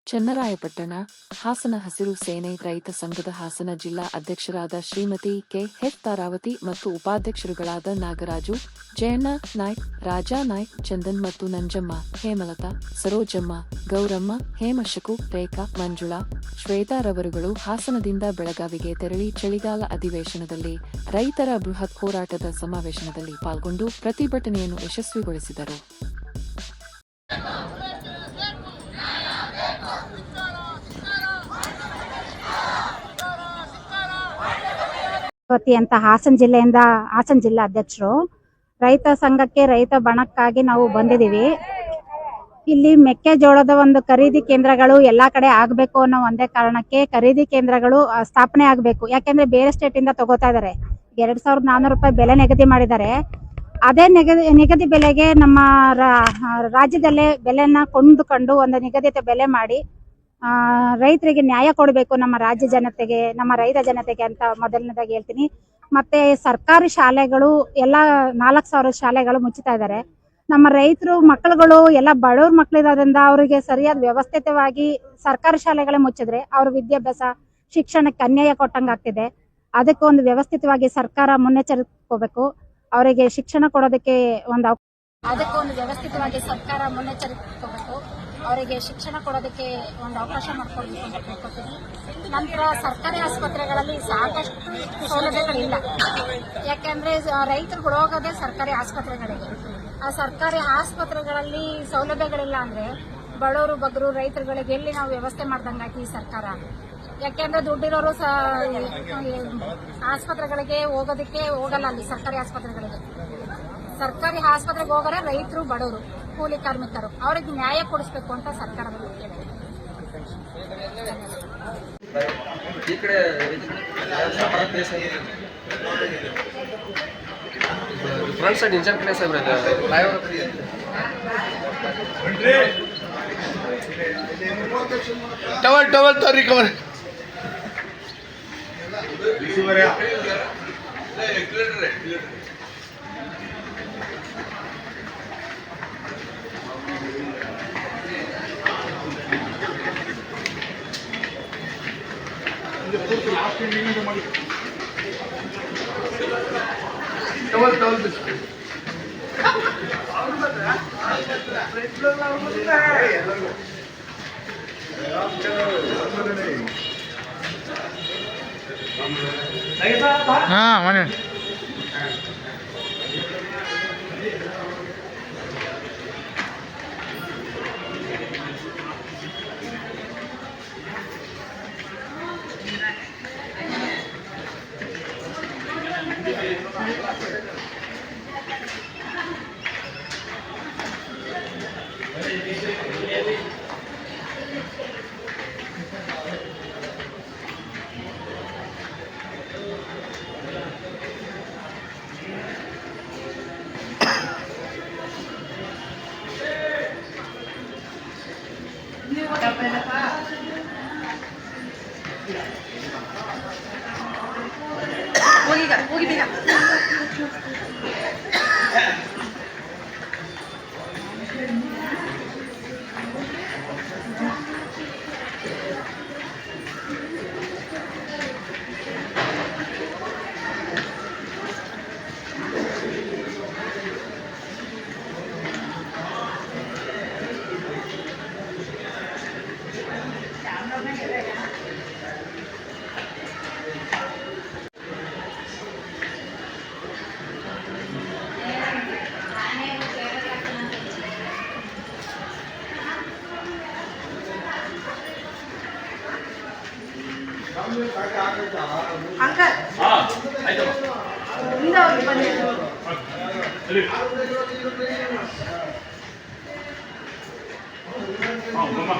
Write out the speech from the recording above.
ಚನ್ನರಾಯಪಟ್ಟಣ, ಹಾಸನ ಹಸಿರು ಸೇನೆ ರೈತ ಸಂಘದ ಹಾಸನ ಜಿಲ್ಲಾ ಅಧ್ಯಕ್ಷರಾದ ಶ್ರೀಮತಿ ಕೆ. ಎಚ್. ತಾರಾವತಿ ಮತ್ತು ಉಪಾಧ್ಯಕ್ಷರುಗಳಾದ ನಾಗರಾಜು, ಜಯಣ್ಣ ನಾಯ್ಕ್, ರಾಜಾ ನಾಯ್ಕ್, ಚಂದನ್ ಮತ್ತು ನಂಜಮ್ಮ, ಹೇಮಲತಾ, ಸರೋಜಮ್ಮ, ಗೌರಮ್ಮ, ಹೇಮಶಕು, ರೇಖಾ, ಮಂಜುಳಾ, ಶ್ವೇತಾ ರವರುಗಳು ಹಾಸನದಿಂದ ಬೆಳಗಾವಿಗೆ ತೆರಳಿ ಚಳಿಗಾಲ ಅಧಿವೇಶನದಲ್ಲಿ ರೈತರ ಬೃಹತ್ ಹೋರಾಟದ ಸಮಾವೇಶನದಲ್ಲಿ ಪಾಲ್ಗೊಂಡು ಪ್ರತಿಭಟನೆಯನ್ನು ಯಶಸ್ವಿಗೊಳಿಸಿದರು. ಅಂತ ಹಾಸನ ಜಿಲ್ಲೆಯಿಂದ ಹಾಸನ ಜಿಲ್ಲಾ ಅಧ್ಯಕ್ಷರು. ರೈತ ಸಂಘಕ್ಕೆ ರೈತ ಬಣಕ್ಕಾಗಿ ನಾವು ಬಂದಿದ್ದೀವಿ. ಇಲ್ಲಿ ಮೆಕ್ಕೆಜೋಳದ ಒಂದು ಖರೀದಿ ಕೇಂದ್ರಗಳು ಎಲ್ಲಾ ಕಡೆ ಆಗಬೇಕು ಅನ್ನೋ ಒಂದೇ ಕಾರಣಕ್ಕೆ ಖರೀದಿ ಕೇಂದ್ರಗಳು ಸ್ಥಾಪನೆ ಆಗಬೇಕು. ಯಾಕೆಂದ್ರೆ ಬೇರೆ ಸ್ಟೇಟ್ ಇಂದ ತಗೋತಾ ಇದ್ದಾರೆ. 2400 ರೂಪಾಯಿ ಬೆಲೆ ನಿಗದಿ ಮಾಡಿದ್ದಾರೆ. ಅದೇ ನಿಗದಿ ಬೆಲೆಗೆ ನಮ್ಮ ರಾಜ್ಯದಲ್ಲೇ ಬೆಲೆನ ಕೊಂಡುಕೊಂಡು ಒಂದು ನಿಗದಿತ ಬೆಲೆ ಮಾಡಿ ರೈತರಿಗೆ ನ್ಯಾಯ ಕೊಡಬೇಕು, ನಮ್ಮ ರಾಜ್ಯ ಜನತೆಗೆ, ನಮ್ಮ ರೈತ ಜನತೆಗೆ ಅಂತ ಮೊದಲನೇದಾಗಿ ಹೇಳ್ತೀನಿ. ಮತ್ತೆ ಸರ್ಕಾರಿ ಶಾಲೆಗಳು ಎಲ್ಲ 4000 ಶಾಲೆಗಳು ಮುಚ್ಚುತ್ತಾ ಇದ್ದಾರೆ. ನಮ್ಮ ರೈತರು ಮಕ್ಕಳುಗಳು ಎಲ್ಲ ಬಡವ್ರ ಮಕ್ಕಳಿರೋದ್ರಿಂದ ಅವರಿಗೆ ಸರಿಯಾದ ವ್ಯವಸ್ಥಿತವಾಗಿ ಸರ್ಕಾರಿ ಶಾಲೆಗಳೇ ಮುಚ್ಚಿದ್ರೆ ಅವ್ರ ವಿದ್ಯಾಭ್ಯಾಸ ಶಿಕ್ಷಣಕ್ಕೆ ಅನ್ಯಾಯ ಕೊಟ್ಟಂಗಾಗ್ತಿದೆ. ಅದಕ್ಕೆ ಒಂದು ವ್ಯವಸ್ಥಿತವಾಗಿ ಸರ್ಕಾರ ಮುನ್ನೆಚ್ಚರಿಕೋಬೇಕು. ಅವರಿಗೆ ಶಿಕ್ಷಣ ಕೊಡೋದಕ್ಕೆ ವ್ಯವಸ್ಥಿತವಾಗಿ ಸರ್ಕಾರ ಮುನ್ನೆಚ್ಚರಿಕೋಬೇಕು. ಅವರಿಗೆ ಶಿಕ್ಷಣ ಕೊಡೋದಕ್ಕೆ ಒಂದು ಅವಕಾಶ ಮಾಡಿಕೊಡ್ಬೇಕು ಅಂತ ಕೇಳ್ಕೊತೀನಿ. ನಂತರ ಸರ್ಕಾರಿ ಆಸ್ಪತ್ರೆಗಳಲ್ಲಿ ಸಾಕಷ್ಟು ಸೌಲಭ್ಯಗಳಿಲ್ಲ. ಯಾಕೆಂದ್ರೆ ರೈತರುಗಳು ಹೋಗೋದೇ ಸರ್ಕಾರಿ ಆಸ್ಪತ್ರೆಗಳಿಗೆ. ಆ ಸರ್ಕಾರಿ ಆಸ್ಪತ್ರೆಗಳಲ್ಲಿ ಸೌಲಭ್ಯಗಳಿಲ್ಲ ಅಂದ್ರೆ ಬಡವರು ಬಗ್ಗರು ರೈತರುಗಳಿಗೆ ಎಲ್ಲಿ ನಾವು ವ್ಯವಸ್ಥೆ ಮಾಡ್ದಂಗಾಯ್ತು ಈ ಸರ್ಕಾರ. ಯಾಕೆಂದ್ರೆ ದುಡ್ಡಿರೋರು ಆಸ್ಪತ್ರೆಗಳಿಗೆ ಹೋಗೋದಕ್ಕೆ ಹೋಗಲ್ಲ. ಅಲ್ಲಿ ಸರ್ಕಾರಿ ಆಸ್ಪತ್ರೆಗೆ ಹೋಗೋರೆ ರೈತರು, ಬಡವರು, ಕೂಲಿ ಕಾರ್ಮಿಕರು. ಅವ್ರಿಗೆ ನ್ಯಾಯ ಕೊಡಿಸ್ಬೇಕು ಅಂತ ಸರ್ಕಾರದಲ್ಲಿ ಕೇಳಿದೆ. टवल तो रिकवर हाँ मैंने ಹೋಗಿ ಬೇಗ. अंकल हाँ आइए इंदा होगी बने हाँ मम्मा